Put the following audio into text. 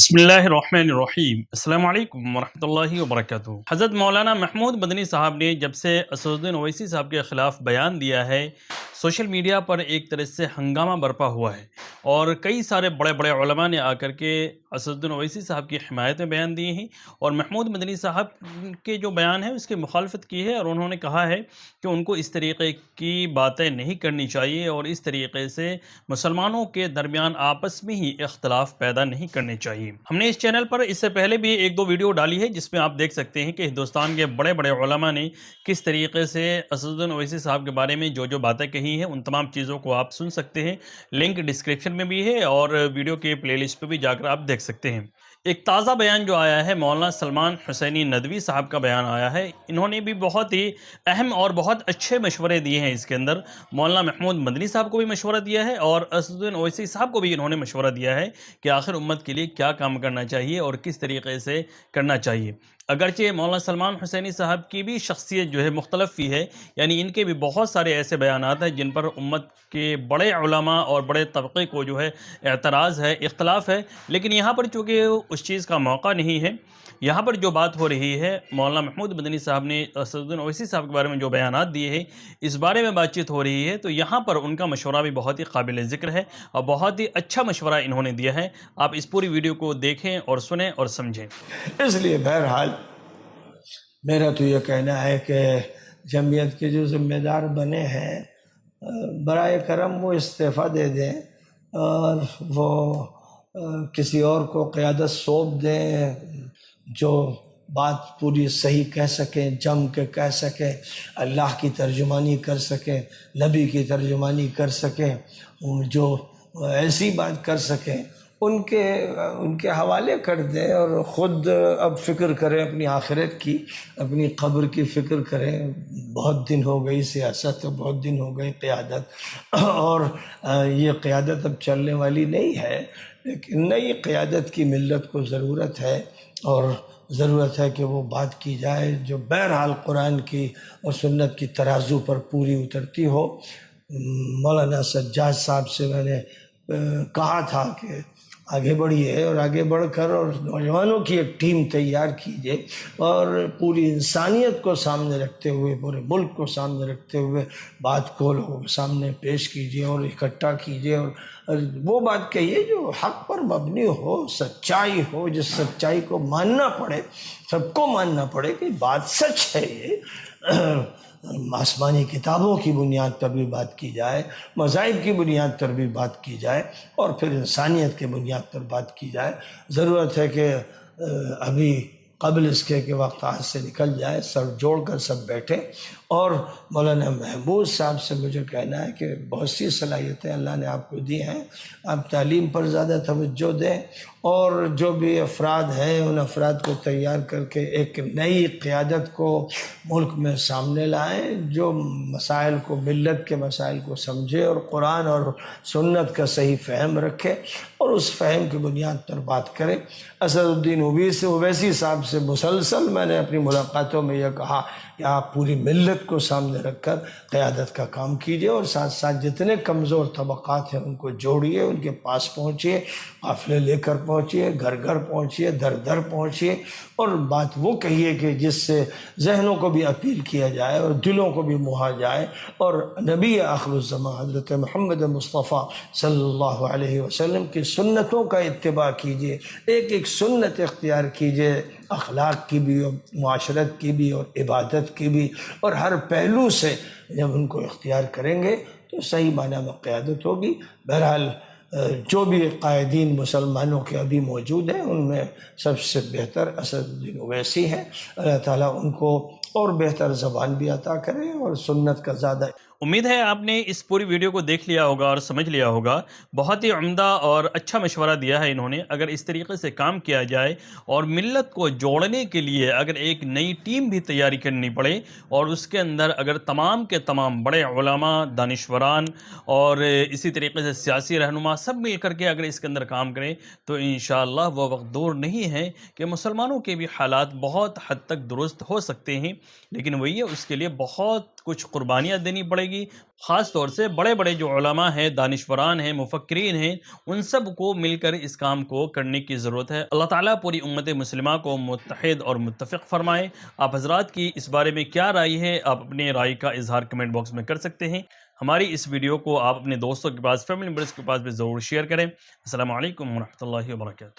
بسم اللہ الرحمن الرحیم۔ السلام علیکم ورحمۃ اللہ وبرکاتہ۔ حضرت مولانا محمود مدنی صاحب نے جب سے اسد الدین اویسی صاحب کے خلاف بیان دیا ہے، سوشل میڈیا پر ایک طرح سے ہنگامہ برپا ہوا ہے، اور کئی سارے بڑے بڑے علماء نے آ کر کے اسد الدین اویسی صاحب کی حمایت میں بیان دیے ہیں، اور محمود مدنی صاحب کے جو بیان ہے اس کی مخالفت کی ہے، اور انہوں نے کہا ہے کہ ان کو اس طریقے کی باتیں نہیں کرنی چاہیے، اور اس طریقے سے مسلمانوں کے درمیان آپس میں ہی اختلاف پیدا نہیں کرنے چاہیے۔ ہم نے اس چینل پر اس سے پہلے بھی ایک دو ویڈیو ڈالی ہے جس میں آپ دیکھ سکتے ہیں کہ ہندوستان کے بڑے بڑے علماء نے کس طریقے سے اسد الدین اویسی صاحب کے بارے میں جو باتیں کہی ہیں، ان تمام چیزوں کو آپ سن سکتے ہیں۔ لنک ڈسکرپشن میں بھی ہے، اور ویڈیو کے پلے لسٹ پہ بھی جا کر آپ دیکھ سکتے ہیں۔ ایک تازہ بیان جو آیا ہے مولانا سلمان حسینی ندوی صاحب کا بیان آیا ہے، انہوں نے بھی بہت ہی اہم اور بہت اچھے مشورے دیے ہیں۔ اس کے اندر مولانا محمود مدنی صاحب کو بھی مشورہ دیا ہے، اور اسد الدین اویسی صاحب کو بھی انہوں نے مشورہ دیا ہے کہ آخر امت کے لیے کیا کام کرنا چاہیے اور کس طریقے سے کرنا چاہیے۔ اگرچہ مولانا سلمان حسینی صاحب کی بھی شخصیت جو ہے مختلف ہی ہے، یعنی ان کے بھی بہت سارے ایسے بیانات ہیں جن پر امت کے بڑے علماء اور بڑے طبقے کو جو ہے اعتراض ہے، اختلاف ہے، لیکن یہاں پر چونکہ اس چیز کا موقع نہیں ہے، یہاں پر جو بات ہو رہی ہے، مولانا محمود مدنی صاحب نے اسد الدین اویسی صاحب کے بارے میں جو بیانات دیے ہیں، اس بارے میں بات چیت ہو رہی ہے، تو یہاں پر ان کا مشورہ بھی بہت ہی قابل ذکر ہے، اور بہت ہی اچھا مشورہ انہوں نے دیا ہے۔ آپ اس پوری ویڈیو کو دیکھیں اور سنیں اور سمجھیں۔ اس لیے بہرحال میرا تو یہ کہنا ہے کہ جمعیت کے جو ذمہ دار بنے ہیں برائے کرم وہ استعفیٰ دے دیں، اور وہ کسی اور کو قیادت سونپ دیں جو بات پوری صحیح کہہ سکیں، جم کے کہہ سکیں، اللہ کی ترجمانی کر سکیں، نبی کی ترجمانی کر سکیں، جو ایسی بات کر سکیں ان کے حوالے کر دیں، اور خود اب فکر کریں اپنی آخرت کی، اپنی قبر کی فکر کریں۔ بہت دن ہو گئی سیاست، بہت دن ہو گئی قیادت، اور یہ قیادت اب چلنے والی نہیں ہے، لیکن نئی قیادت کی ملت کو ضرورت ہے، اور ضرورت ہے کہ وہ بات کی جائے جو بہرحال قرآن کی اور سنت کی ترازو پر پوری اترتی ہو۔ مولانا سجاد صاحب سے میں نے کہا تھا کہ آگے بڑھیے، اور آگے بڑھ کر اور نوجوانوں کی ایک ٹیم تیار کیجیے، اور پوری انسانیت کو سامنے رکھتے ہوئے، پورے ملک کو سامنے رکھتے ہوئے بات کو لوگوں کے سامنے پیش کیجیے اور اکٹھا کیجیے، اور وہ بات کہیے جو حق پر مبنی ہو، سچائی ہو، جس سچائی کو ماننا پڑے، سب کو ماننا پڑے کہ بات سچ ہے۔ یہ آسمانی کتابوں کی بنیاد پر بھی بات کی جائے، مذاہب کی بنیاد پر بھی بات کی جائے، اور پھر انسانیت کی بنیاد پر بات کی جائے۔ ضرورت ہے کہ ابھی قبل اس کے کہ وقت ہاتھ سے نکل جائے، سر جوڑ کر سب بیٹھے، اور مولانا محمود صاحب سے مجھے کہنا ہے کہ بہت سی صلاحیتیں اللہ نے آپ کو دی ہیں، آپ تعلیم پر زیادہ توجہ دیں، اور جو بھی افراد ہیں ان افراد کو تیار کر کے ایک نئی قیادت کو ملک میں سامنے لائیں، جو مسائل کو، ملت کے مسائل کو سمجھے، اور قرآن اور سنت کا صحیح فہم رکھے، اور اس فہم کی بنیاد پر بات کریں۔ اسد الدین اویسی صاحب سے مسلسل میں نے اپنی ملاقاتوں میں یہ کہا کہ آپ پوری ملت کو سامنے رکھ کر قیادت کا کام کیجیے، اور ساتھ ساتھ جتنے کمزور طبقات ہیں ان کو جوڑیے، ان کے پاس پہنچیے، قافلے لے کر پہنچیے، گھر گھر پہنچیے، در در پہنچیے، اور بات وہ کہیے کہ جس سے ذہنوں کو بھی اپیل کیا جائے اور دلوں کو بھی موہا جائے، اور نبی آخر الزمان حضرت محمد مصطفیٰ صلی اللہ علیہ وسلم کی سنتوں کا اتباع کیجیے، ایک ایک سنت اختیار کیجیے، اخلاق کی بھی اور معاشرت کی بھی اور عبادت کی بھی، اور ہر پہلو سے جب ان کو اختیار کریں گے تو صحیح معنی میں قیادت ہوگی۔ بہرحال جو بھی قائدین مسلمانوں کے ابھی موجود ہیں ان میں سب سے بہتر اسد الدین اویسی ہیں، اللہ تعالیٰ ان کو اور بہتر زبان بھی عطا کرے اور سنت کا زیادہ۔ امید ہے آپ نے اس پوری ویڈیو کو دیکھ لیا ہوگا اور سمجھ لیا ہوگا۔ بہت ہی عمدہ اور اچھا مشورہ دیا ہے انہوں نے۔ اگر اس طریقے سے کام کیا جائے اور ملت کو جوڑنے کے لیے اگر ایک نئی ٹیم بھی تیاری کرنی پڑے، اور اس کے اندر اگر تمام کے تمام بڑے علماء، دانشوران اور اسی طریقے سے سیاسی رہنما سب مل کر کے اگر اس کے اندر کام کریں، تو انشاءاللہ وہ وقت دور نہیں ہے کہ مسلمانوں کے بھی حالات بہت حد تک درست ہو سکتے ہیں، لیکن وہی ہے اس کے لیے بہت کچھ قربانیاں دینی پڑے گی، خاص طور سے بڑے بڑے جو علماء ہیں، دانشوران ہیں، مفکرین ہیں، ان سب کو مل کر اس کام کو کرنے کی ضرورت ہے۔ اللہ تعالیٰ پوری امت مسلمہ کو متحد اور متفق فرمائے۔ آپ حضرات کی اس بارے میں کیا رائے ہے؟ آپ اپنے رائے کا اظہار کمنٹ باکس میں کر سکتے ہیں۔ ہماری اس ویڈیو کو آپ اپنے دوستوں کے پاس، فیملی ممبرز کے پاس بھی ضرور شیئر کریں۔ السلام علیکم ورحمۃ اللہ وبرکاتہ۔